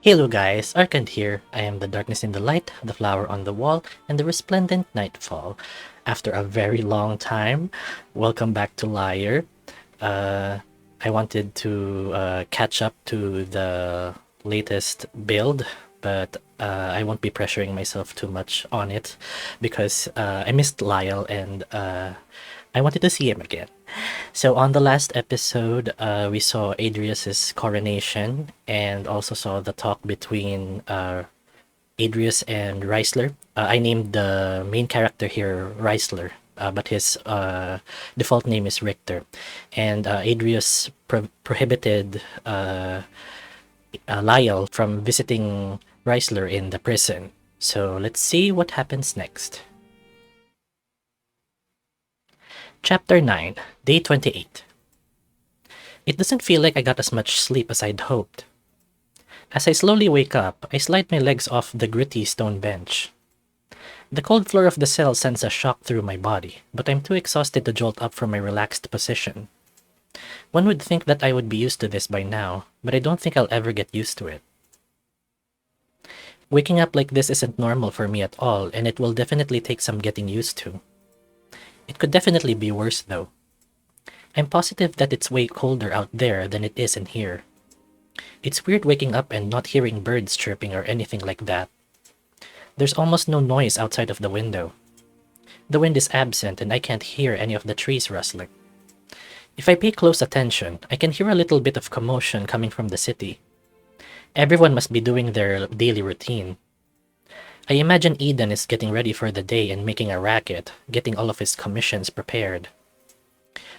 Hello guys, Arcand here. I am the darkness in the light, the flower on the wall, and the resplendent nightfall. After a very long time, welcome back to Lyre. Uh, I wanted to catch up to the latest build, but I won't be pressuring myself too much on it because I missed Lyle and I wanted to see him again. So on the last episode, we saw Adrius's coronation and also saw the talk between Adrius and Reissler. I named the main character here Reissler, but his default name is Richter. And Adrius prohibited Lyle from visiting Reissler in the prison. So let's see what happens next. Chapter 9, Day 28. It doesn't feel like I got as much sleep as I'd hoped. As I slowly wake up, I slide my legs off the gritty stone bench. The cold floor of the cell sends a shock through my body, but I'm too exhausted to jolt up from my relaxed position. One would think that I would be used to this by now, but I don't think I'll ever get used to it. Waking up like this isn't normal for me at all, and it will definitely take some getting used to. It could definitely be worse though. I'm positive that it's way colder out there than it is in here. It's weird waking up and not hearing birds chirping or anything like that. There's almost no noise outside of the window. The wind is absent and I can't hear any of the trees rustling. If I pay close attention, I can hear a little bit of commotion coming from the city. Everyone must be doing their daily routine. I imagine Eden is getting ready for the day and making a racket, getting all of his commissions prepared.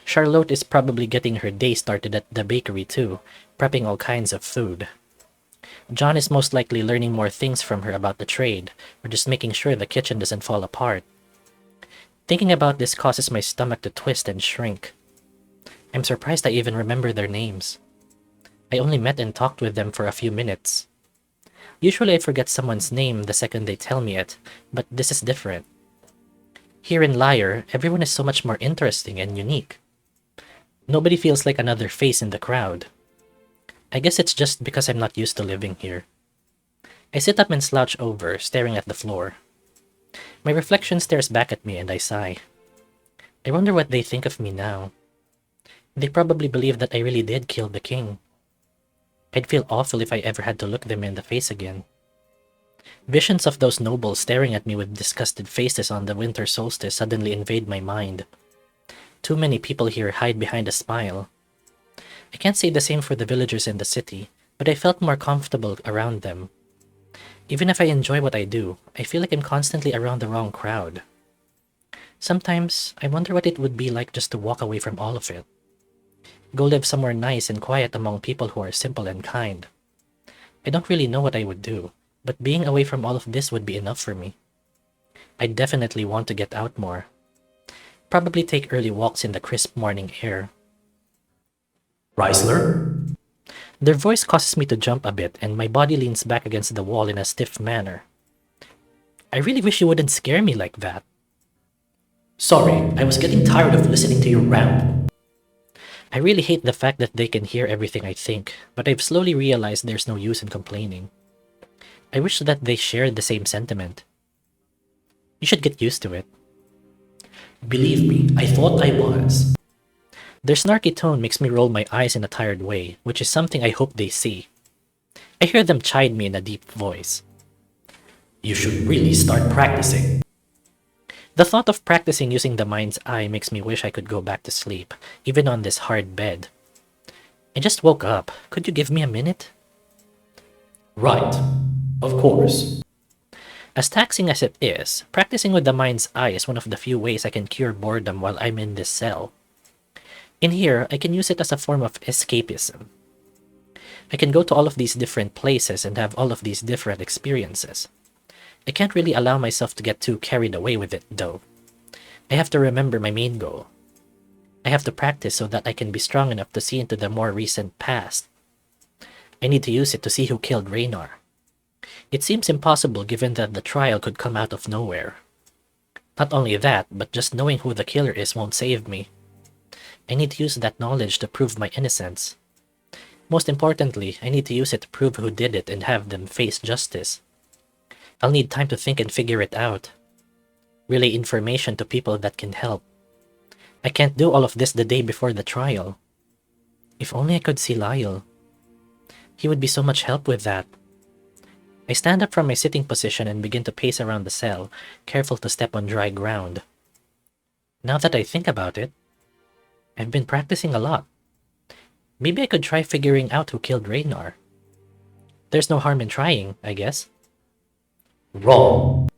Charlotte is probably getting her day started at the bakery too, prepping all kinds of food. John is most likely learning more things from her about the trade, or just making sure the kitchen doesn't fall apart. Thinking about this causes my stomach to twist and shrink. I'm surprised I even remember their names. I only met and talked with them for a few minutes. Usually I forget someone's name the second they tell me it, but this is different. Here in Lyre, everyone is so much more interesting and unique. Nobody feels like another face in the crowd. I guess it's just because I'm not used to living here. I sit up and slouch over, staring at the floor. My reflection stares back at me and I sigh. I wonder what they think of me now. They probably believe that I really did kill the king. I'd feel awful if I ever had to look them in the face again. Visions of those nobles staring at me with disgusted faces on the winter solstice suddenly invade my mind. Too many people here hide behind a smile. I can't say the same for the villagers in the city, but I felt more comfortable around them. Even if I enjoy what I do, I feel like I'm constantly around the wrong crowd. Sometimes, I wonder what it would be like just to walk away from all of it. Go live somewhere nice and quiet among people who are simple and kind. I don't really know what I would do, but being away from all of this would be enough for me. I definitely want to get out more. Probably take early walks in the crisp morning air. Reissler? Their voice causes me to jump a bit and my body leans back against the wall in a stiff manner. I really wish you wouldn't scare me like that. Sorry, I was getting tired of listening to your rant. I really hate the fact that they can hear everything I think, but I've slowly realized there's no use in complaining. I wish that they shared the same sentiment. You should get used to it. Believe me, I thought I was. Their snarky tone makes me roll my eyes in a tired way, which is something I hope they see. I hear them chide me in a deep voice. You should really start practicing. The thought of practicing using the mind's eye makes me wish I could go back to sleep, even on this hard bed. I just woke up. Could you give me a minute? Right. Of course. As taxing as it is, practicing with the mind's eye is one of the few ways I can cure boredom while I'm in this cell. In here, I can use it as a form of escapism. I can go to all of these different places and have all of these different experiences. I can't really allow myself to get too carried away with it, though. I have to remember my main goal. I have to practice so that I can be strong enough to see into the more recent past. I need to use it to see who killed Raynar. It seems impossible given that the trial could come out of nowhere. Not only that, but just knowing who the killer is won't save me. I need to use that knowledge to prove my innocence. Most importantly, I need to use it to prove who did it and have them face justice. I'll need time to think and figure it out. Relay information to people that can help. I can't do all of this the day before the trial. If only I could see Lyle. He would be so much help with that. I stand up from my sitting position and begin to pace around the cell, careful to step on dry ground. Now that I think about it, I've been practicing a lot. Maybe I could try figuring out who killed Raynar. There's no harm in trying, I guess. Wrong.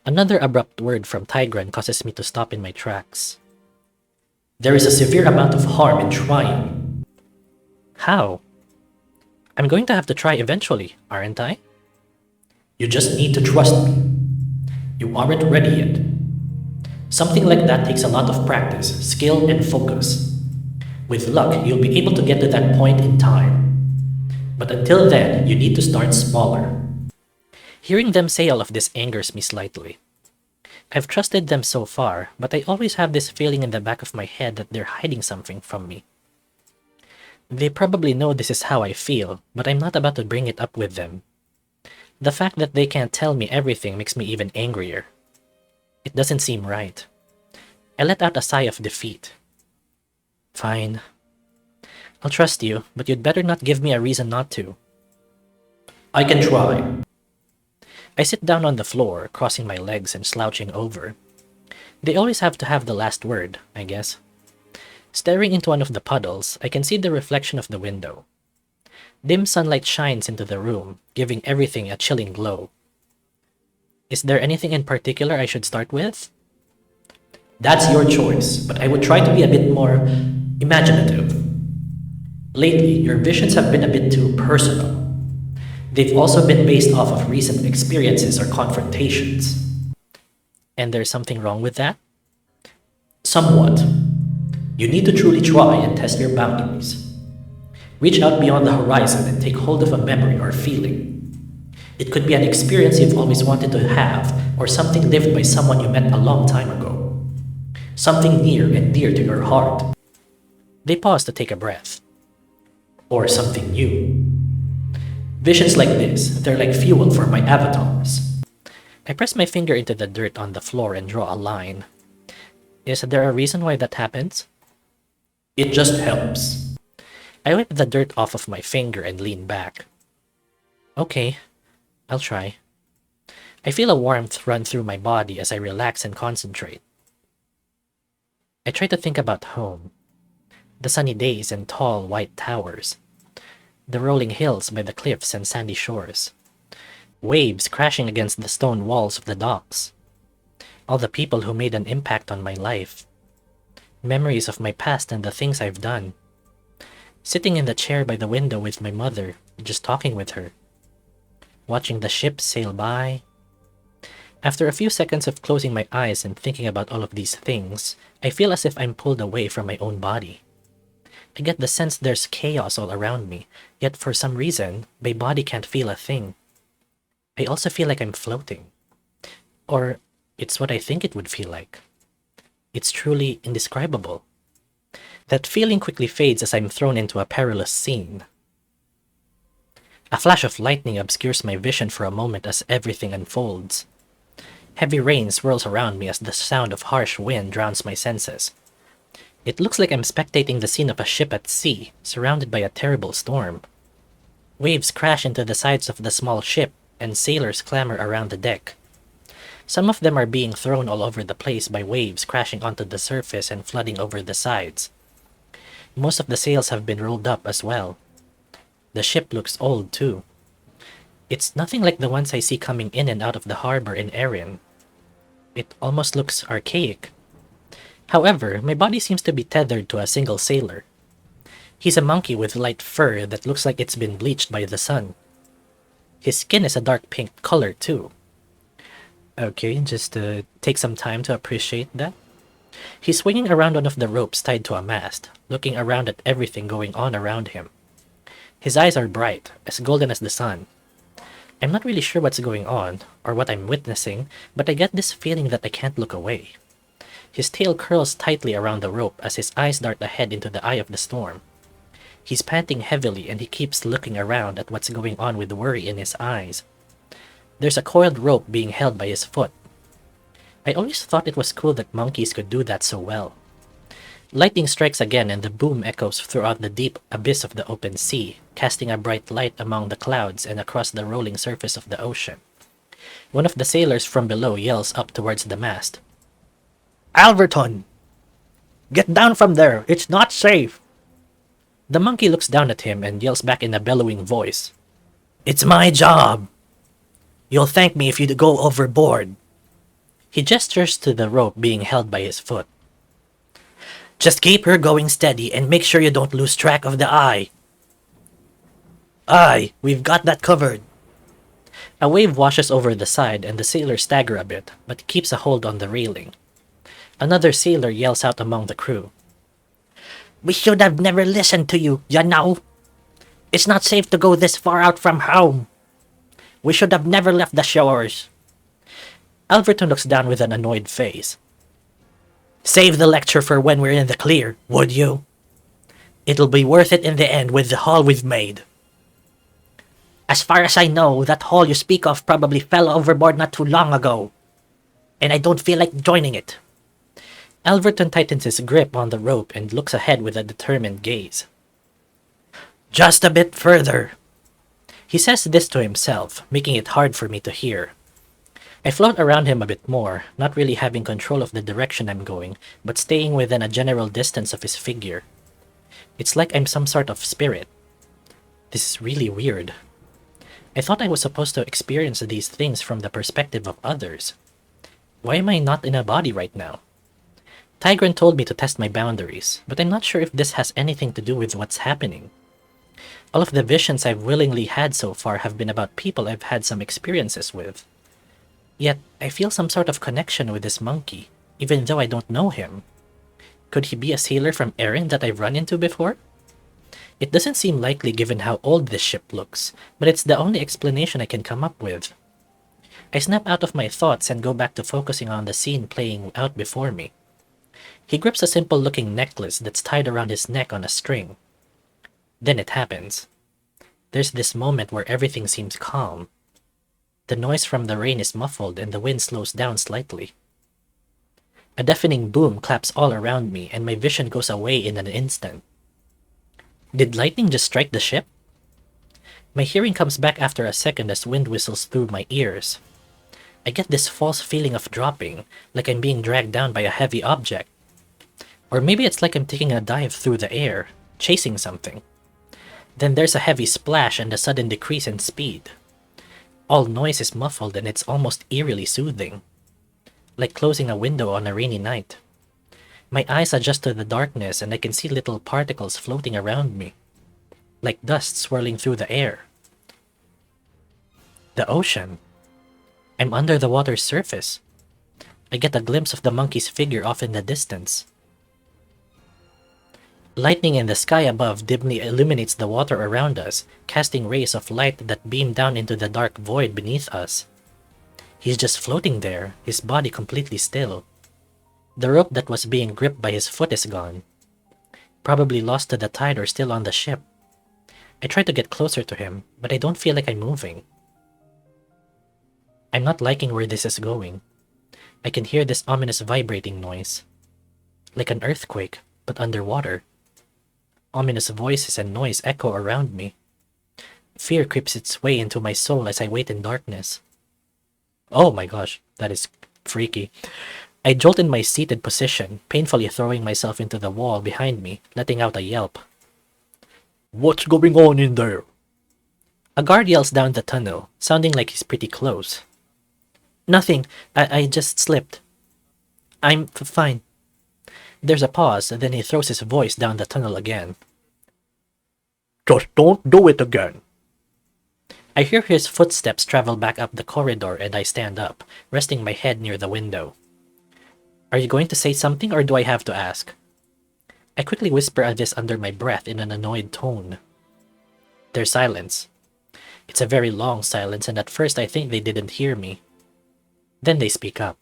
Another abrupt word from Tygren causes me to stop in my tracks. There is a severe amount of harm in trying. How? I'm going to have to try eventually, aren't I? You just need to trust me. You aren't ready yet. Something like that takes a lot of practice, skill, and focus. With luck, you'll be able to get to that point in time. But until then, you need to start smaller. Hearing them say all of this angers me slightly. I've trusted them so far, but I always have this feeling in the back of my head that they're hiding something from me. They probably know this is how I feel, but I'm not about to bring it up with them. The fact that they can't tell me everything makes me even angrier. It doesn't seem right. I let out a sigh of defeat. Fine. I'll trust you, but you'd better not give me a reason not to. I can try. I sit down on the floor, crossing my legs and slouching over. They always have to have the last word, I guess. Staring into one of the puddles, I can see the reflection of the window. Dim sunlight shines into the room, giving everything a chilling glow. Is there anything in particular I should start with? That's your choice, but I would try to be a bit more imaginative. Lately, your visions have been a bit too personal. They've also been based off of recent experiences or confrontations. And there's something wrong with that? Somewhat. You need to truly try and test your boundaries. Reach out beyond the horizon and take hold of a memory or feeling. It could be an experience you've always wanted to have, or something lived by someone you met a long time ago. Something near and dear to your heart. They pause to take a breath. Or something new. Visions like this, they're like fuel for my avatars. I press my finger into the dirt on the floor and draw a line. Is there a reason why that happens? It just helps. I wipe the dirt off of my finger and lean back. Okay, I'll try. I feel a warmth run through my body as I relax and concentrate. I try to think about home. The sunny days and tall white towers. The rolling hills by the cliffs and sandy shores. Waves crashing against the stone walls of the docks. All the people who made an impact on my life. Memories of my past and the things I've done. Sitting in the chair by the window with my mother, just talking with her. Watching the ships sail by. After a few seconds of closing my eyes and thinking about all of these things, I feel as if I'm pulled away from my own body. I get the sense there's chaos all around me, yet for some reason, my body can't feel a thing. I also feel like I'm floating. Or it's what I think it would feel like. It's truly indescribable. That feeling quickly fades as I'm thrown into a perilous scene. A flash of lightning obscures my vision for a moment as everything unfolds. Heavy rain swirls around me as the sound of harsh wind drowns my senses. It looks like I'm spectating the scene of a ship at sea, surrounded by a terrible storm. Waves crash into the sides of the small ship, and sailors clamor around the deck. Some of them are being thrown all over the place by waves crashing onto the surface and flooding over the sides. Most of the sails have been rolled up as well. The ship looks old too. It's nothing like the ones I see coming in and out of the harbor in Erin. It almost looks archaic. However, my body seems to be tethered to a single sailor. He's a monkey with light fur that looks like it's been bleached by the sun. His skin is a dark pink color too. Okay, just take some time to appreciate that. He's swinging around one of the ropes tied to a mast, looking around at everything going on around him. His eyes are bright, as golden as the sun. I'm not really sure what's going on, or what I'm witnessing, but I get this feeling that I can't look away. His tail curls tightly around the rope as his eyes dart ahead into the eye of the storm. He's panting heavily and he keeps looking around at what's going on with worry in his eyes. There's a coiled rope being held by his foot. I always thought it was cool that monkeys could do that so well. Lightning strikes again and the boom echoes throughout the deep abyss of the open sea, casting a bright light among the clouds and across the rolling surface of the ocean. One of the sailors from below yells up towards the mast. "Alverton! Get down from there! It's not safe!" The monkey looks down at him and yells back in a bellowing voice. "It's my job! You'll thank me if you go overboard." He gestures to the rope being held by his foot. "Just keep her going steady and make sure you don't lose track of the eye." "Aye, we've got that covered." A wave washes over the side and the sailors stagger a bit, but keeps a hold on the railing. Another sailor yells out among the crew. "We should have never listened to you, you know. It's not safe to go this far out from home. We should have never left the shores." Alverton looks down with an annoyed face. "Save the lecture for when we're in the clear, would you? It'll be worth it in the end with the haul we've made." "As far as I know, that haul you speak of probably fell overboard not too long ago. And I don't feel like joining it." Alverton tightens his grip on the rope and looks ahead with a determined gaze. "Just a bit further." He says this to himself, making it hard for me to hear. I float around him a bit more, not really having control of the direction I'm going, but staying within a general distance of his figure. It's like I'm some sort of spirit. This is really weird. I thought I was supposed to experience these things from the perspective of others. Why am I not in a body right now? Tygren told me to test my boundaries, but I'm not sure if this has anything to do with what's happening. All of the visions I've willingly had so far have been about people I've had some experiences with. Yet, I feel some sort of connection with this monkey, even though I don't know him. Could he be a sailor from Erin that I've run into before? It doesn't seem likely given how old this ship looks, but it's the only explanation I can come up with. I snap out of my thoughts and go back to focusing on the scene playing out before me. He grips a simple-looking necklace that's tied around his neck on a string. Then it happens. There's this moment where everything seems calm. The noise from the rain is muffled and the wind slows down slightly. A deafening boom claps all around me and my vision goes away in an instant. Did lightning just strike the ship? My hearing comes back after a second as wind whistles through my ears. I get this false feeling of dropping, like I'm being dragged down by a heavy object. Or maybe it's like I'm taking a dive through the air, chasing something. Then there's a heavy splash and a sudden decrease in speed. All noise is muffled and it's almost eerily soothing. Like closing a window on a rainy night. My eyes adjust to the darkness and I can see little particles floating around me. Like dust swirling through the air. The ocean. I'm under the water's surface. I get a glimpse of the monkey's figure off in the distance. Lightning in the sky above dimly illuminates the water around us, casting rays of light that beam down into the dark void beneath us. He's just floating there, his body completely still. The rope that was being gripped by his foot is gone. Probably lost to the tide or still on the ship. I try to get closer to him, but I don't feel like I'm moving. I'm not liking where this is going. I can hear this ominous vibrating noise. Like an earthquake, but underwater. Ominous voices and noise echo around me. Fear creeps its way into my soul as I wait in darkness. Oh my gosh, that is freaky. I jolt in my seated position, painfully throwing myself into the wall behind me, letting out a yelp. "What's going on in there?" A guard yells down the tunnel, sounding like he's pretty close. "Nothing, I just slipped. I'm fine." There's a pause, then he throws his voice down the tunnel again. "Just don't do it again." I hear his footsteps travel back up the corridor and I stand up, resting my head near the window. Are you going to say something or do I have to ask? I quickly whisper this under my breath in an annoyed tone. There's silence. It's a very long silence and at first I think they didn't hear me. Then they speak up.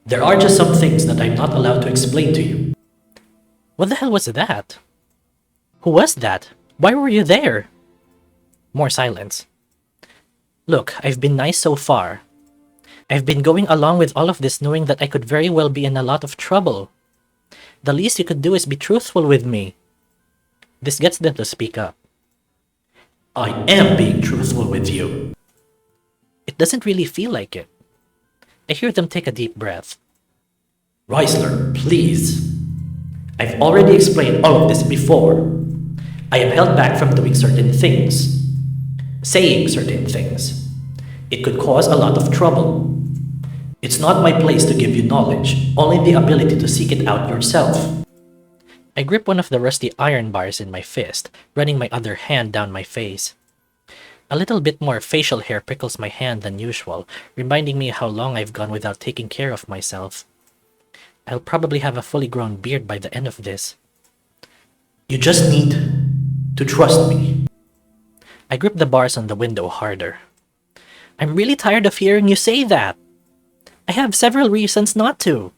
"There are just some things that I'm not allowed to explain to you." What the hell was that? Who was that? Why were you there? More silence. Look, I've been nice so far. I've been going along with all of this knowing that I could very well be in a lot of trouble. The least you could do is be truthful with me. This gets them to speak up. I am being truthful with you. It doesn't really feel like it. I hear them take a deep breath. Reissler, please. I've already explained all of this before. I am held back from doing certain things. Saying certain things. It could cause a lot of trouble. It's not my place to give you knowledge, only the ability to seek it out yourself. I grip one of the rusty iron bars in my fist, running my other hand down my face. A little bit more facial hair prickles my hand than usual, reminding me how long I've gone without taking care of myself. I'll probably have a fully grown beard by the end of this. You just need to trust me. I grip the bars on the window harder. I'm really tired of hearing you say that. I have several reasons not to.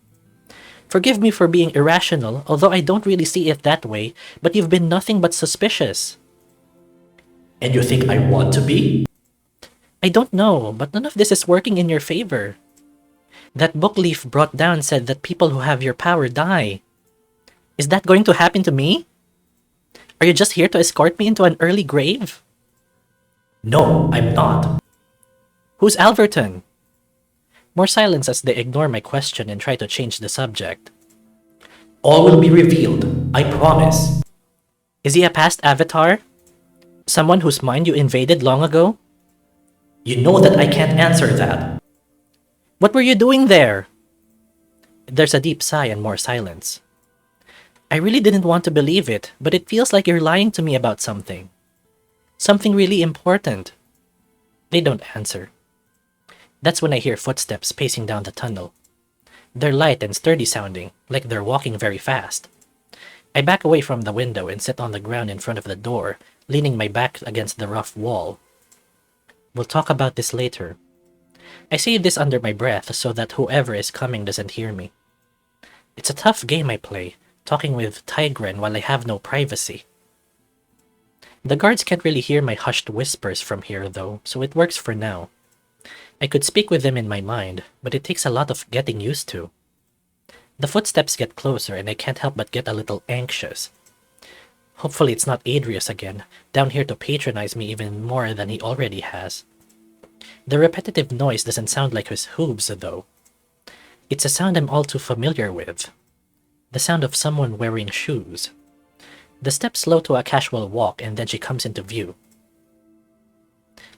Forgive me for being irrational, although I don't really see it that way, but you've been nothing but suspicious. And you think I want to be? I don't know, but none of this is working in your favor. That book Leaf brought down said that people who have your power die. Is that going to happen to me? Are you just here to escort me into an early grave? No, I'm not. Who's Alverton? More silence as they ignore my question and try to change the subject. All will be revealed, I promise. Is he a past avatar? Someone whose mind you invaded long ago? You know that I can't answer that. What were you doing there? There's a deep sigh and more silence. I really didn't want to believe it, but it feels like you're lying to me about something. Something really important. They don't answer. That's when I hear footsteps pacing down the tunnel. They're light and sturdy sounding, like they're walking very fast. I back away from the window and sit on the ground in front of the door, leaning my back against the rough wall. We'll talk about this later. I say this under my breath so that whoever is coming doesn't hear me. It's a tough game I play, talking with Tygren while I have no privacy. The guards can't really hear my hushed whispers from here though, so it works for now. I could speak with them in my mind, but it takes a lot of getting used to. The footsteps get closer and I can't help but get a little anxious. Hopefully it's not Adrius again, down here to patronize me even more than he already has. The repetitive noise doesn't sound like his hooves though. It's a sound I'm all too familiar with. The sound of someone wearing shoes. The steps slow to a casual walk and then she comes into view.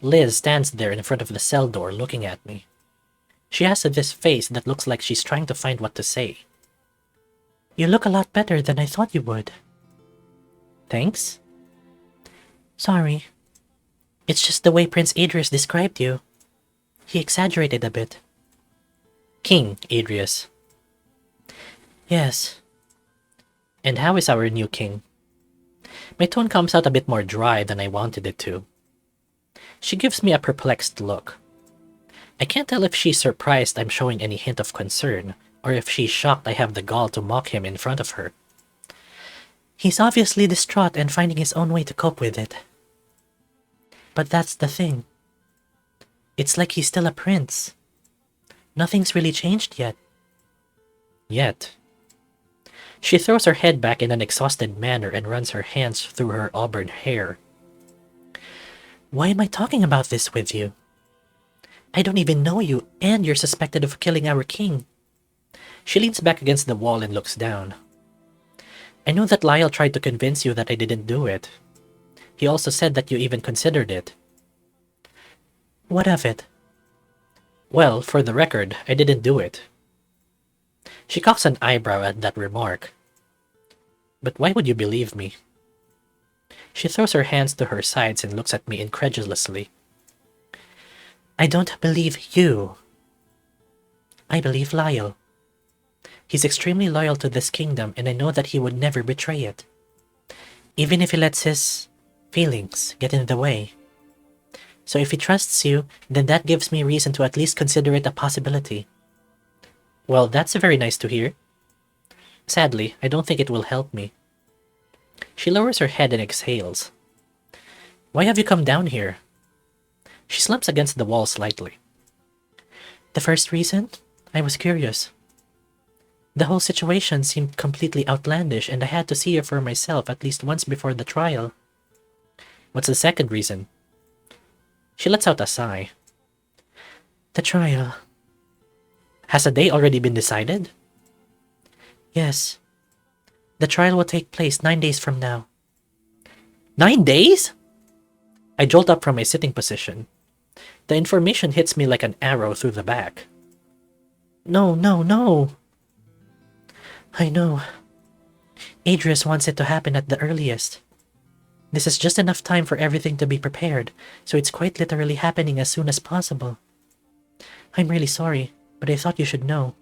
Liz stands there in front of the cell door looking at me. She has this face that looks like she's trying to find what to say. You look a lot better than I thought you would. Thanks? Sorry. It's just the way Prince Adrius described you. He exaggerated a bit. King Adrius. Yes. And how is our new king? My tone comes out a bit more dry than I wanted it to. She gives me a perplexed look. I can't tell if she's surprised I'm showing any hint of concern, or if she's shocked I have the gall to mock him in front of her. He's obviously distraught and finding his own way to cope with it. But that's the thing. It's like he's still a prince. Nothing's really changed yet. Yet. She throws her head back in an exhausted manner and runs her hands through her auburn hair. Why am I talking about this with you? I don't even know you, and you're suspected of killing our king. She leans back against the wall and looks down. I know that Lyre tried to convince you that I didn't do it. He also said that you even considered it. What of it? Well, for the record, I didn't do it. She cocks an eyebrow at that remark. But why would you believe me? She throws her hands to her sides and looks at me incredulously. I don't believe you. I believe Lyre. He's extremely loyal to this kingdom and I know that he would never betray it. Even if he lets his feelings get in the way. So if he trusts you, then that gives me reason to at least consider it a possibility. Well, that's very nice to hear. Sadly, I don't think it will help me. She lowers her head and exhales. Why have you come down here? She slumps against the wall slightly. The first reason? I was curious. The whole situation seemed completely outlandish and I had to see it for myself at least once before the trial. What's the second reason? She lets out a sigh. The trial. Has a day already been decided? Yes. The trial will take place 9 days from now. 9 days? I jolt up from my sitting position. The information hits me like an arrow through the back. No, no, no. I know. Adrius wants it to happen at the earliest. This is just enough time for everything to be prepared, so it's quite literally happening as soon as possible. I'm really sorry, but I thought you should know.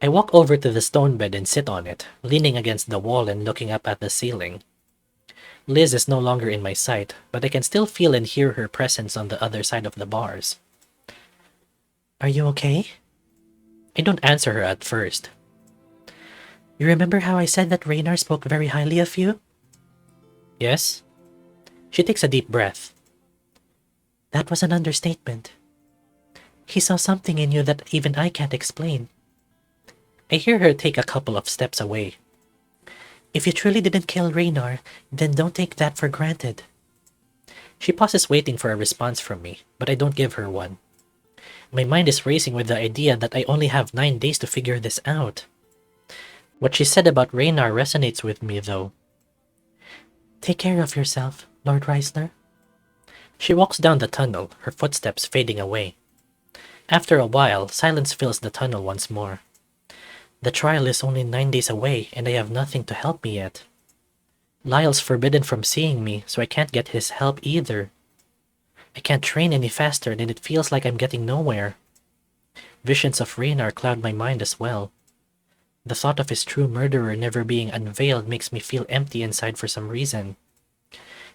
I walk over to the stone bed and sit on it, leaning against the wall and looking up at the ceiling. Liz is no longer in my sight, but I can still feel and hear her presence on the other side of the bars. Are you okay? I don't answer her at first. You remember how I said that Raynar spoke very highly of you? Yes. She takes a deep breath. That was an understatement. He saw something in you that even I can't explain. I hear her take a couple of steps away. If you truly didn't kill Raynar, then don't take that for granted. She pauses waiting for a response from me, but I don't give her one. My mind is racing with the idea that I only have 9 days to figure this out. What she said about Raynar resonates with me, though. Take care of yourself, Lord Reissler. She walks down the tunnel, her footsteps fading away. After a while, silence fills the tunnel once more. The trial is only 9 days away, and I have nothing to help me yet. Lyle's forbidden from seeing me, so I can't get his help either. I can't train any faster, and it feels like I'm getting nowhere. Visions of Raynar cloud my mind as well. The thought of his true murderer never being unveiled makes me feel empty inside for some reason.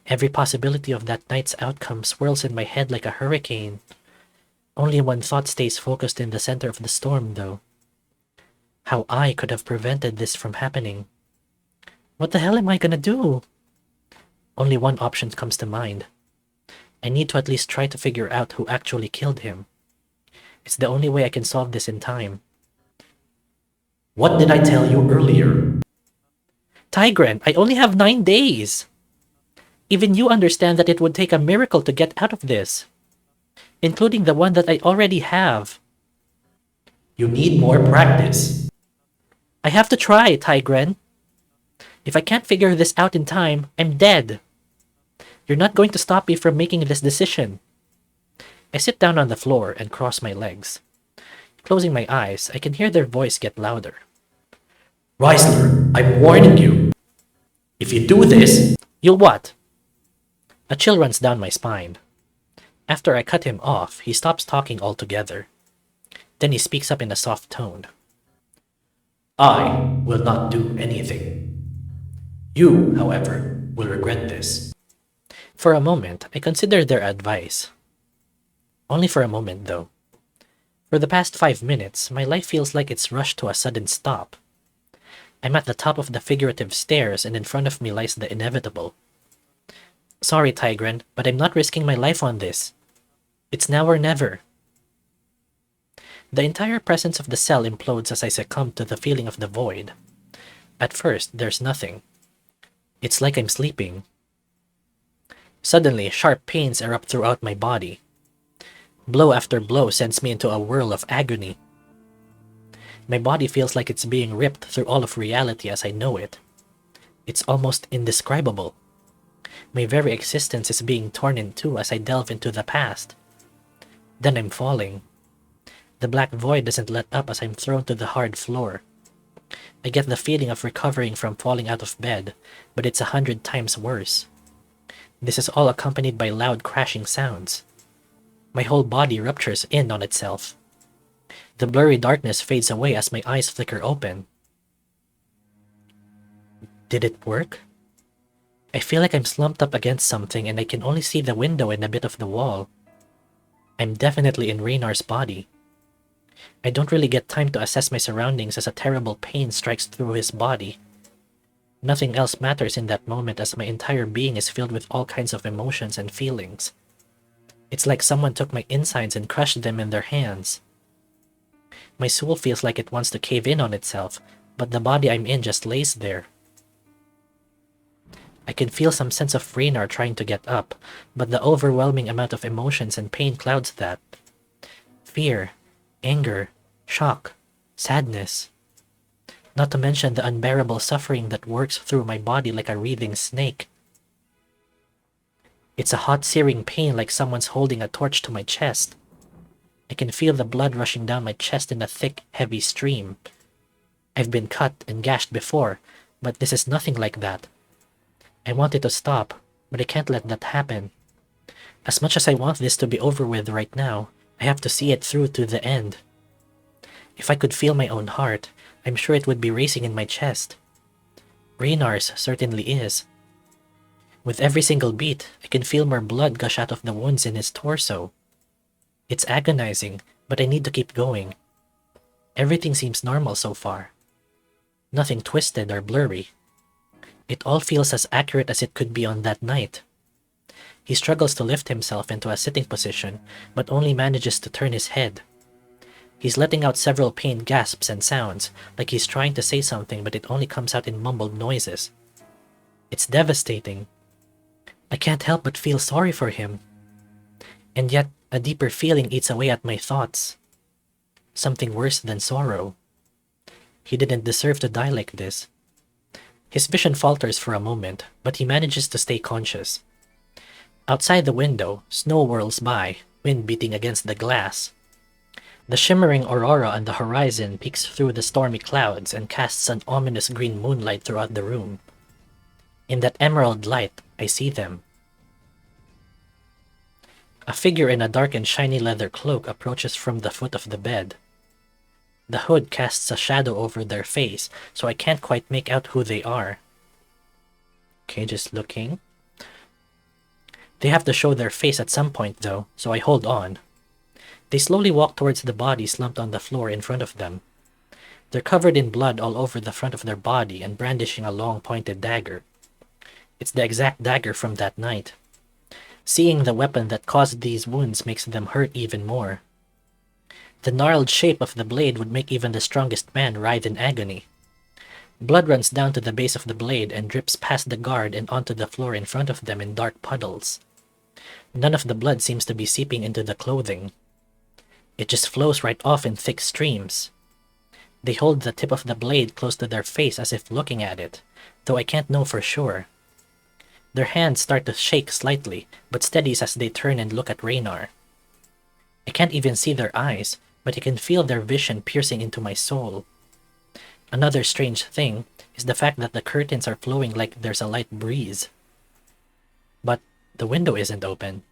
Every possibility of that night's outcome swirls in my head like a hurricane. Only one thought stays focused in the center of the storm, though. How I could have prevented this from happening. What the hell am I gonna do? Only one option comes to mind. I need to at least try to figure out who actually killed him. It's the only way I can solve this in time. What did I tell you earlier? Tygren, I only have 9 days! Even you understand that it would take a miracle to get out of this. Including the one that I already have. You need more practice. I have to try, Tygren. If I can't figure this out in time, I'm dead. You're not going to stop me from making this decision. I sit down on the floor and cross my legs. Closing my eyes, I can hear their voice get louder. Reissler, I'm warning you. If you do this... You'll what? A chill runs down my spine. After I cut him off, he stops talking altogether. Then he speaks up in a soft tone. I will not do anything. You, however, will regret this. For a moment, I consider their advice. Only for a moment, though. For the past 5 minutes, my life feels like it's rushed to a sudden stop. I'm at the top of the figurative stairs and in front of me lies the inevitable. Sorry, Tygren, but I'm not risking my life on this. It's now or never. The entire presence of the cell implodes as I succumb to the feeling of the void. At first, there's nothing. It's like I'm sleeping. Suddenly, sharp pains erupt throughout my body. Blow after blow sends me into a whirl of agony. My body feels like it's being ripped through all of reality as I know it. It's almost indescribable. My very existence is being torn in two as I delve into the past. Then I'm falling. The black void doesn't let up as I'm thrown to the hard floor. I get the feeling of recovering from falling out of bed, but it's 100 times worse. This is all accompanied by loud crashing sounds. My whole body ruptures in on itself. The blurry darkness fades away as my eyes flicker open. Did it work? I feel like I'm slumped up against something and I can only see the window and a bit of the wall. I'm definitely in Raynar's body. I don't really get time to assess my surroundings as a terrible pain strikes through his body. Nothing else matters in that moment as my entire being is filled with all kinds of emotions and feelings. It's like someone took my insides and crushed them in their hands. My soul feels like it wants to cave in on itself, but the body I'm in just lays there. I can feel some sense of Raynar trying to get up, but the overwhelming amount of emotions and pain clouds that. Fear, anger, shock, sadness. Not to mention the unbearable suffering that works through my body like a wreathing snake. It's a hot searing pain like someone's holding a torch to my chest. I can feel the blood rushing down my chest in a thick, heavy stream. I've been cut and gashed before, but this is nothing like that. I want it to stop, but I can't let that happen. As much as I want this to be over with right now, I have to see it through to the end. If I could feel my own heart, I'm sure it would be racing in my chest. Raynar's certainly is. With every single beat, I can feel more blood gush out of the wounds in his torso. It's agonizing, but I need to keep going. Everything seems normal so far. Nothing twisted or blurry. It all feels as accurate as it could be on that night. He struggles to lift himself into a sitting position, but only manages to turn his head. He's letting out several pained gasps and sounds, like he's trying to say something but it only comes out in mumbled noises. It's devastating. I can't help but feel sorry for him. And yet, a deeper feeling eats away at my thoughts. Something worse than sorrow. He didn't deserve to die like this. His vision falters for a moment, but he manages to stay conscious. Outside the window, snow whirls by, wind beating against the glass. The shimmering aurora on the horizon peeks through the stormy clouds and casts an ominous green moonlight throughout the room. In that emerald light, I see them. A figure in a dark and shiny leather cloak approaches from the foot of the bed. The hood casts a shadow over their face, so I can't quite make out who they are. Okay, just looking. They have to show their face at some point though, so I hold on. They slowly walk towards the body slumped on the floor in front of them. They're covered in blood all over the front of their body and brandishing a long pointed dagger. It's the exact dagger from that night. Seeing the weapon that caused these wounds makes them hurt even more. The gnarled shape of the blade would make even the strongest man writhe in agony. Blood runs down to the base of the blade and drips past the guard and onto the floor in front of them in dark puddles. None of the blood seems to be seeping into the clothing. It just flows right off in thick streams. They hold the tip of the blade close to their face as if looking at it, though I can't know for sure. Their hands start to shake slightly, but steadies as they turn and look at Raynar. I can't even see their eyes, but I can feel their vision piercing into my soul. Another strange thing is the fact that the curtains are flowing like there's a light breeze. But the window isn't open.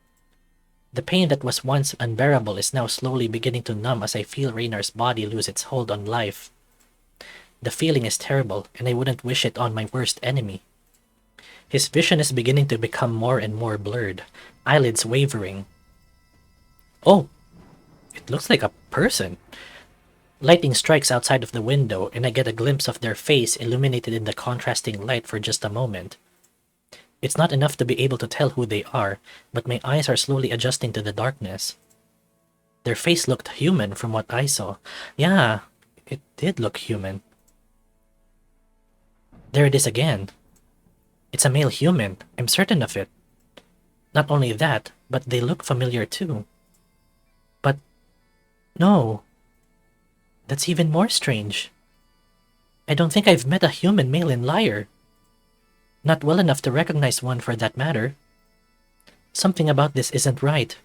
The pain that was once unbearable is now slowly beginning to numb as I feel Raynar's body lose its hold on life. The feeling is terrible, and I wouldn't wish it on my worst enemy. His vision is beginning to become more and more blurred, eyelids wavering. Oh! It looks like a person. Lightning strikes outside of the window, and I get a glimpse of their face illuminated in the contrasting light for just a moment. It's not enough to be able to tell who they are, but my eyes are slowly adjusting to the darkness. Their face looked human from what I saw. Yeah, it did look human. There it is again. It's a male human, I'm certain of it. Not only that, but they look familiar too. But no. That's even more strange. I don't think I've met a human male in Lyre. Not well enough to recognize one for that matter. Something about this isn't right.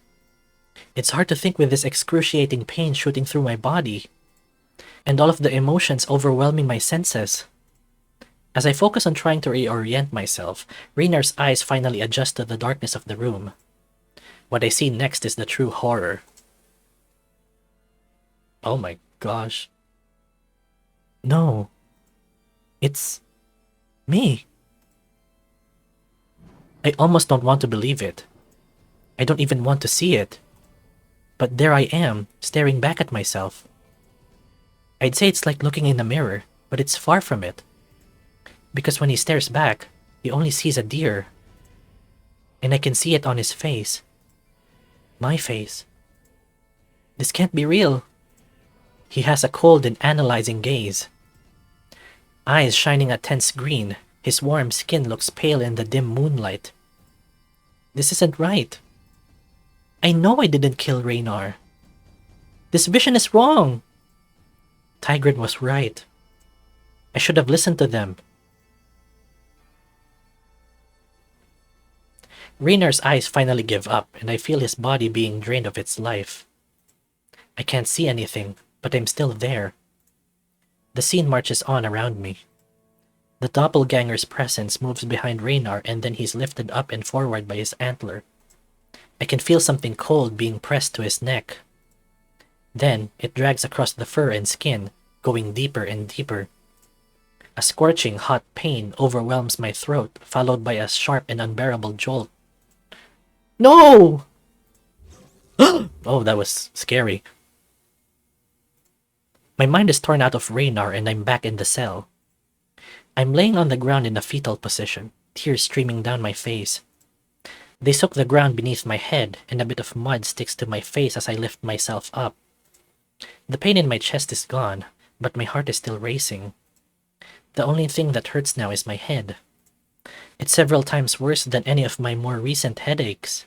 It's hard to think with this excruciating pain shooting through my body, and all of the emotions overwhelming my senses. As I focus on trying to reorient myself, Raynar's eyes finally adjust to the darkness of the room. What I see next is the true horror. Oh my gosh. No. It's me. I almost don't want to believe it. I don't even want to see it. But there I am, staring back at myself. I'd say it's like looking in a mirror, but it's far from it. Because when he stares back, he only sees a deer. And I can see it on his face. My face. This can't be real. He has a cold and analyzing gaze. Eyes shining a tense green, his warm skin looks pale in the dim moonlight. This isn't right. I know I didn't kill Raynar. This vision is wrong. Tygren was right. I should have listened to them. Raynar's eyes finally give up, and I feel his body being drained of its life. I can't see anything, but I'm still there. The scene marches on around me. The doppelganger's presence moves behind Raynar, and then he's lifted up and forward by his antler. I can feel something cold being pressed to his neck. Then it drags across the fur and skin, going deeper and deeper. A scorching hot pain overwhelms my throat, followed by a sharp and unbearable jolt. No! Oh, that was scary. My mind is torn out of Raynar and I'm back in the cell. I'm laying on the ground in a fetal position, tears streaming down my face. They soak the ground beneath my head, and a bit of mud sticks to my face as I lift myself up. The pain in my chest is gone, but my heart is still racing. The only thing that hurts now is my head. It's several times worse than any of my more recent headaches.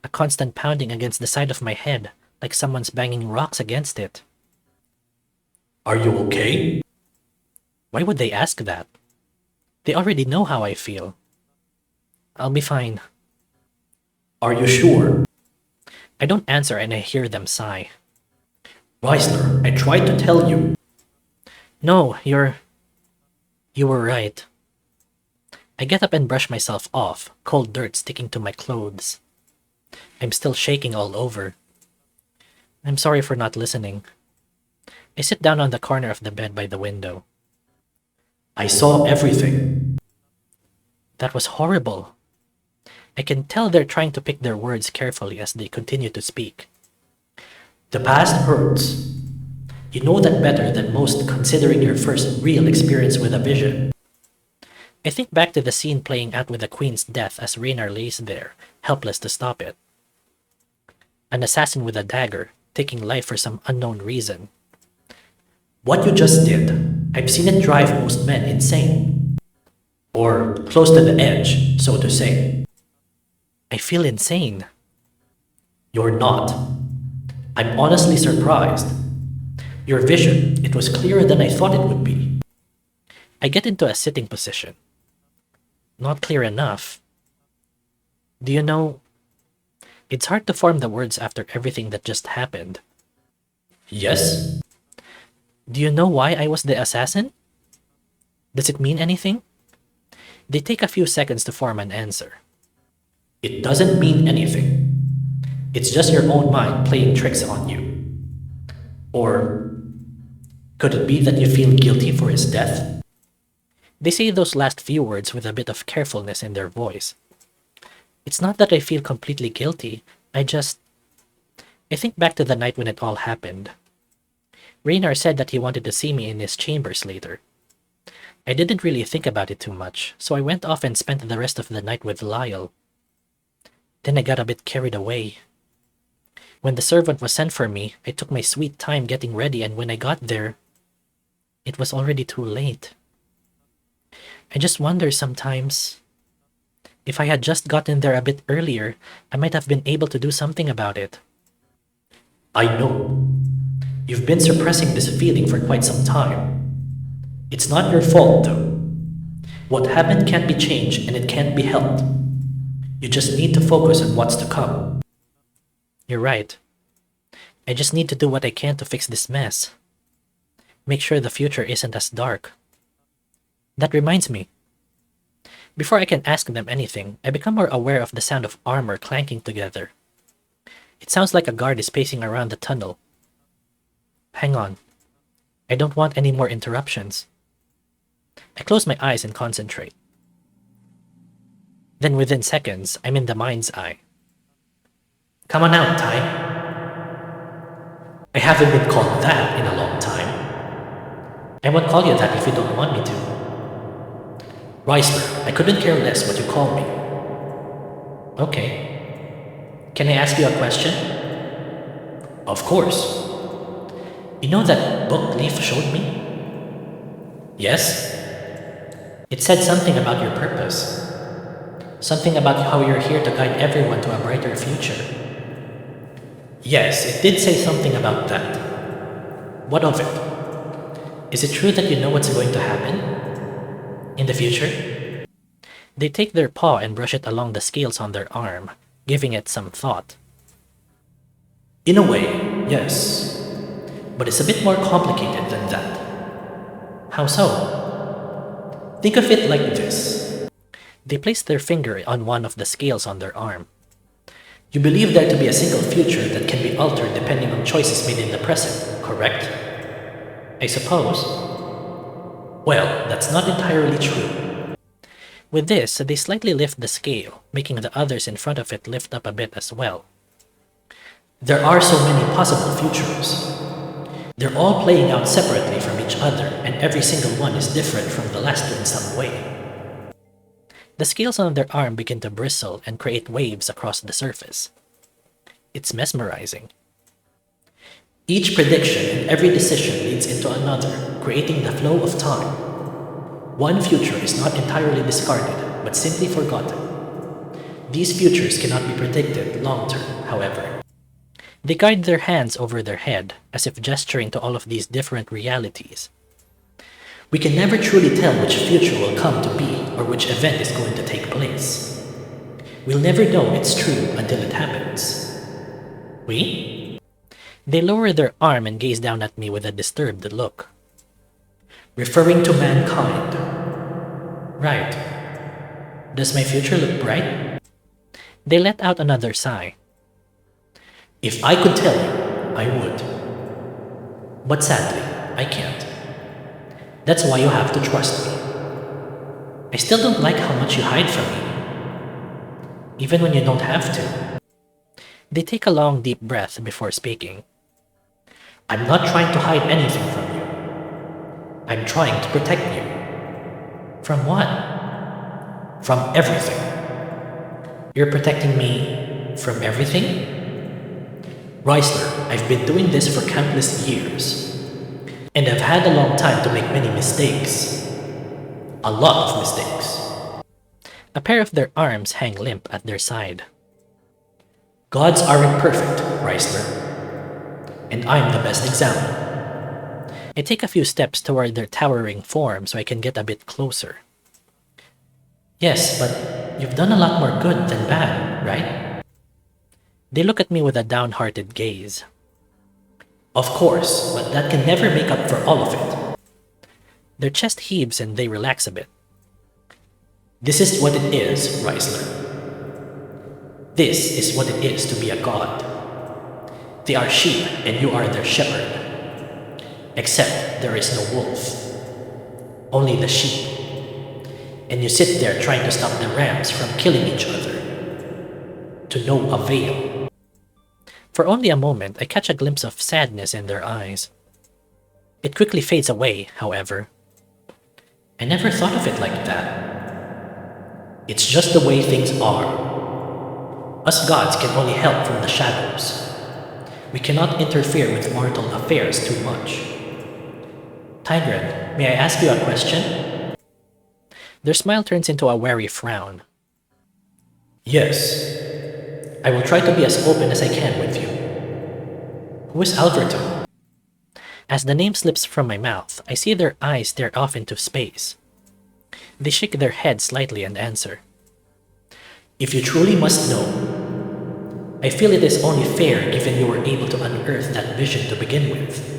A constant pounding against the side of my head, like someone's banging rocks against it. Are you okay? Why would they ask that? They already know how I feel. I'll be fine. Are you sure? I don't answer and I hear them sigh. Reissler, I tried to tell you. No, you were right. I get up and brush myself off, cold dirt sticking to my clothes. I'm still shaking all over. I'm sorry for not listening. I sit down on the corner of the bed by the window. I saw everything. That was horrible. I can tell they're trying to pick their words carefully as they continue to speak. The past hurts. You know that better than most, considering your first real experience with a vision. I think back to the scene playing out with the Queen's death as Raynar lays there, helpless to stop it. An assassin with a dagger, taking life for some unknown reason. What you just did, I've seen it drive most men insane. Or close to the edge, so to say. I feel insane. You're not. I'm honestly surprised. Your vision, it was clearer than I thought it would be. I get into a sitting position. Not clear enough. Do you know, it's hard to form the words after everything that just happened. Yes? Do you know why I was the assassin? Does it mean anything? They take a few seconds to form an answer. It doesn't mean anything. It's just your own mind playing tricks on you. Or could it be that you feel guilty for his death? They say those last few words with a bit of carefulness in their voice. It's not that I feel completely guilty, I think back to the night when it all happened. Raynar said that he wanted to see me in his chambers later. I didn't really think about it too much, so I went off and spent the rest of the night with Lyre. Then I got a bit carried away. When the servant was sent for me, I took my sweet time getting ready, and when I got there, it was already too late. I just wonder sometimes, if I had just gotten there a bit earlier, I might have been able to do something about it. I know. You've been suppressing this feeling for quite some time. It's not your fault, though. What happened can't be changed and it can't be helped. You just need to focus on what's to come. You're right. I just need to do what I can to fix this mess. Make sure the future isn't as dark. That reminds me. Before I can ask them anything, I become more aware of the sound of armor clanking together. It sounds like a guard is pacing around the tunnel. Hang on. I don't want any more interruptions. I close my eyes and concentrate. Then within seconds, I'm in the mind's eye. Come on out, Ty. I haven't been called that in a long time. I won't call you that if you don't want me to. Reissler, I couldn't care less what you call me. Okay. Can I ask you a question? Of course. You know that book Leaf showed me? Yes? It said something about your purpose. Something about how you're here to guide everyone to a brighter future. Yes, it did say something about that. What of it? Is it true that you know what's going to happen? In the future? They take their paw and brush it along the scales on their arm, giving it some thought. In a way, yes. But it's a bit more complicated than that. How so? Think of it like this. They place their finger on one of the scales on their arm. You believe there to be a single future that can be altered depending on choices made in the present, correct? I suppose. Well, that's not entirely true. With this, they slightly lift the scale, making the others in front of it lift up a bit as well. There are so many possible futures. They're all playing out separately from each other, and every single one is different from the last in some way. The scales on their arm begin to bristle and create waves across the surface. It's mesmerizing. Each prediction and every decision leads into another, creating the flow of time. One future is not entirely discarded, but simply forgotten. These futures cannot be predicted long-term, however. They guide their hands over their head, as if gesturing to all of these different realities. We can never truly tell which future will come to be or which event is going to take place. We'll never know it's true until it happens. We? They lower their arm and gaze down at me with a disturbed look. Referring to mankind. Right. Does my future look bright? They let out another sigh. If I could tell you, I would. But sadly, I can't. That's why you have to trust me. I still don't like how much you hide from me. Even when you don't have to. They take a long, deep breath before speaking. I'm not trying to hide anything from you. I'm trying to protect you. From what? From everything. You're protecting me from everything? Reissler, I've been doing this for countless years. And I've had a long time to make many mistakes. A lot of mistakes. A pair of their arms hang limp at their side. Gods aren't perfect, Reissler. And I'm the best example. I take a few steps toward their towering form so I can get a bit closer. Yes, but you've done a lot more good than bad, right? They look at me with a downhearted gaze. Of course, but that can never make up for all of it. Their chest heaves and they relax a bit. This is what it is, Reissler. This is what it is to be a god. They are sheep and you are their shepherd. Except there is no wolf. Only the sheep. And you sit there trying to stop the rams from killing each other. To no avail. For only a moment, I catch a glimpse of sadness in their eyes. It quickly fades away, however. I never thought of it like that. It's just the way things are. Us gods can only help from the shadows. We cannot interfere with mortal affairs too much. Tygren, may I ask you a question? Their smile turns into a wary frown. Yes. I will try to be as open as I can with you. Who is Alberto? As the name slips from my mouth, I see their eyes stare off into space. They shake their heads slightly and answer. If you truly must know, I feel it is only fair given you were able to unearth that vision to begin with.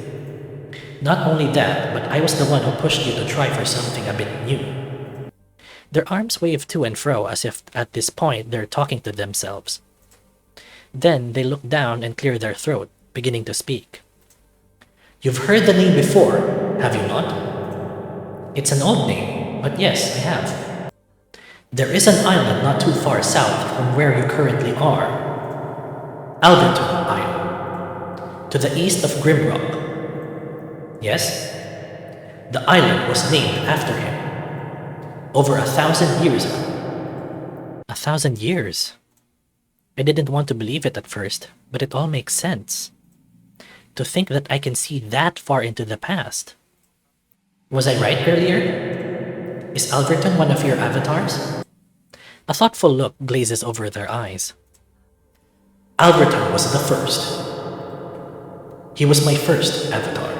Not only that, but I was the one who pushed you to try for something a bit new. Their arms wave to and fro as if at this point they're talking to themselves. Then they look down and clear their throat, beginning to speak. You've heard the name before, have you not? It's an old name, but yes, I have. There is an island not too far south from where you currently are. Alberto Island. To the east of Grimrock. Yes? The island was named after him. Over 1,000 years. 1,000 years? I didn't want to believe it at first, but it all makes sense. To think that I can see that far into the past. Was I right earlier? Is Alverton one of your avatars? A thoughtful look glazes over their eyes. Alverton was the first. He was my first avatar.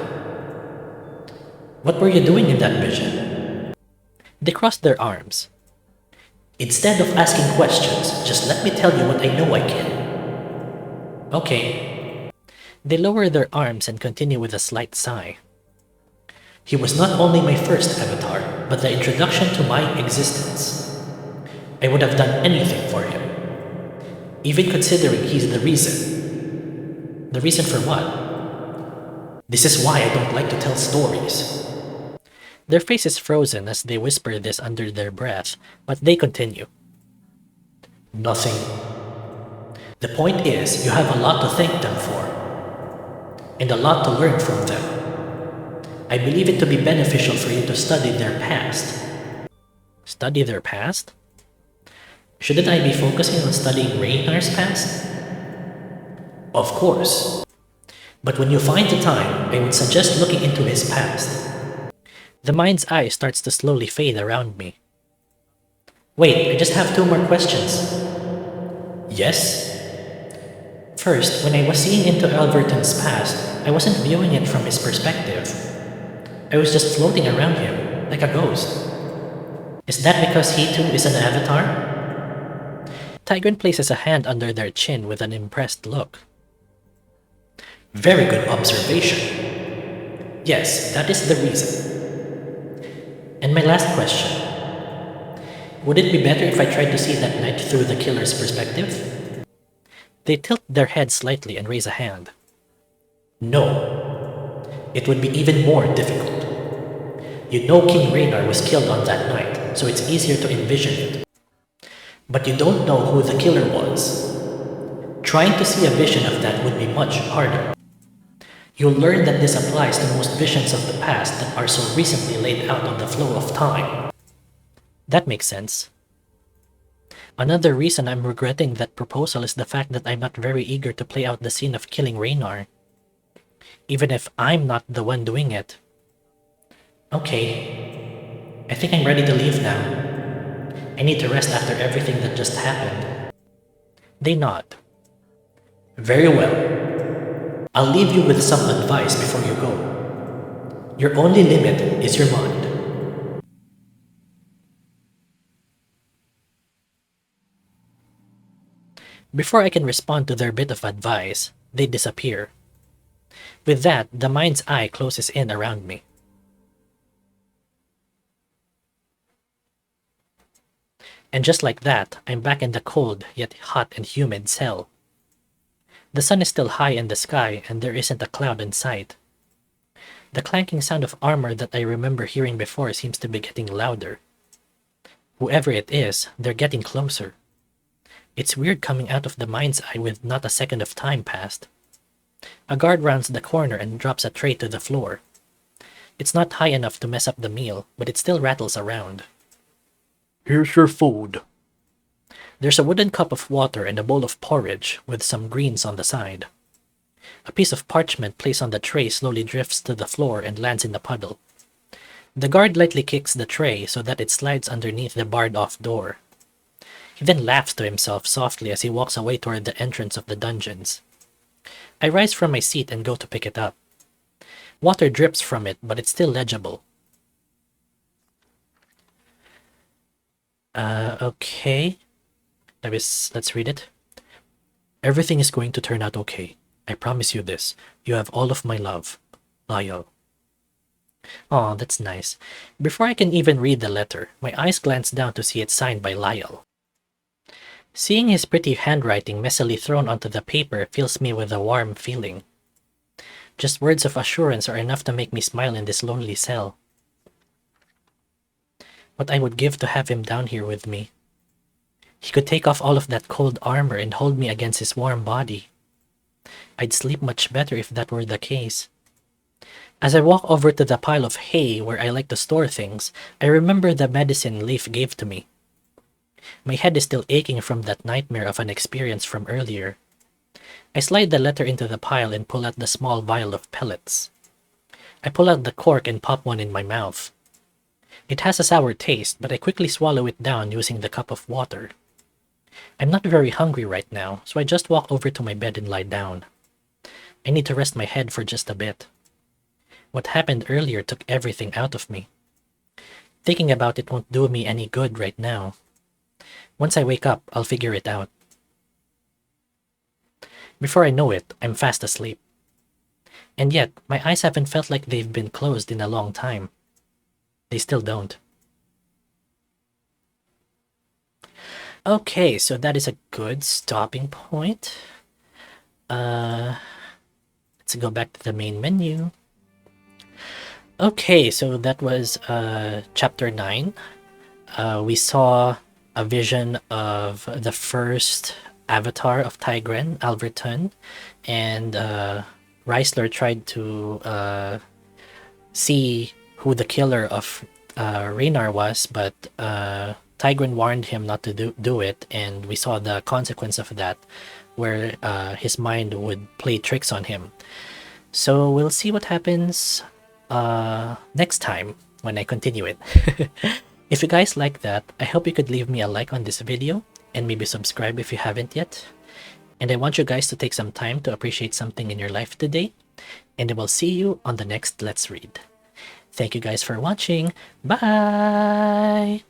What were you doing in that vision? They crossed their arms. Instead of asking questions, just let me tell you what I know I can. Okay. They lower their arms and continue with a slight sigh. He was not only my first avatar, but the introduction to my existence. I would have done anything for him. Even considering he's the reason. The reason for what? This is why I don't like to tell stories. Their faces frozen as they whisper this under their breath, but they continue. Nothing. The point is, you have a lot to thank them for. And a lot to learn from them. I believe it to be beneficial for you to study their past. Study their past? Shouldn't I be focusing on studying Raynar's past? Of course. But when you find the time, I would suggest looking into his past. The mind's eye starts to slowly fade around me. Wait, I just have 2 more questions. Yes? First, when I was seeing into Alverton's past, I wasn't viewing it from his perspective. I was just floating around him, like a ghost. Is that because he too is an avatar? Tygren places a hand under their chin with an impressed look. Very good observation. Yes, that is the reason. And my last question. Would it be better if I tried to see that night through the killer's perspective? They tilt their heads slightly and raise a hand. No. It would be even more difficult. You know King Raynar was killed on that night, so it's easier to envision it. But you don't know who the killer was. Trying to see a vision of that would be much harder. You'll learn that this applies to most visions of the past that are so recently laid out on the flow of time. That makes sense. Another reason I'm regretting that proposal is the fact that I'm not very eager to play out the scene of killing Raynar. Even if I'm not the one doing it. Okay. I think I'm ready to leave now. I need to rest after everything that just happened. They nod. Very well. I'll leave you with some advice before you go. Your only limit is your mind. Before I can respond to their bit of advice, they disappear. With that, the mind's eye closes in around me. And just like that, I'm back in the cold yet hot and humid cell. The sun is still high in the sky and there isn't a cloud in sight. The clanking sound of armor that I remember hearing before seems to be getting louder. Whoever it is, they're getting closer. It's weird coming out of the mind's eye with not a second of time passed. A guard rounds the corner and drops a tray to the floor. It's not high enough to mess up the meal, but it still rattles around. Here's your food. There's a wooden cup of water and a bowl of porridge with some greens on the side. A piece of parchment placed on the tray slowly drifts to the floor and lands in a puddle. The guard lightly kicks the tray so that it slides underneath the barred-off door. He then laughs to himself softly as he walks away toward the entrance of the dungeons. I rise from my seat and go to pick it up. Water drips from it, but it's still legible. Okay. Let's read it. Everything is going to turn out okay. I promise you this. You have all of my love. Lyre. Aw, that's nice. Before I can even read the letter, my eyes glance down to see it signed by Lyre. Seeing his pretty handwriting messily thrown onto the paper fills me with a warm feeling. Just words of assurance are enough to make me smile in this lonely cell. What I would give to have him down here with me. He could take off all of that cold armor and hold me against his warm body. I'd sleep much better if that were the case. As I walk over to the pile of hay where I like to store things, I remember the medicine Leaf gave to me. My head is still aching from that nightmare of an experience from earlier. I slide the letter into the pile and pull out the small vial of pellets. I pull out the cork and pop one in my mouth. It has a sour taste, but I quickly swallow it down using the cup of water. I'm not very hungry right now, so I just walk over to my bed and lie down. I need to rest my head for just a bit. What happened earlier took everything out of me. Thinking about it won't do me any good right now. Once I wake up, I'll figure it out. Before I know it, I'm fast asleep. And yet, my eyes haven't felt like they've been closed in a long time. They still don't. Okay, so that is a good stopping point. Let's go back to the main menu. Okay, so that was chapter 9. We saw a vision of the first avatar of Tygren, Alberton, and Reissler tried to see who the killer of Raynar was, but Tygren warned him not to do it, and we saw the consequence of that, where his mind would play tricks on him. So we'll see what happens next time when I continue it. If you guys like that, I hope you could leave me a like on this video and maybe subscribe if you haven't yet. And I want you guys to take some time to appreciate something in your life today. And I will see you on the next Let's Read. Thank you guys for watching. Bye!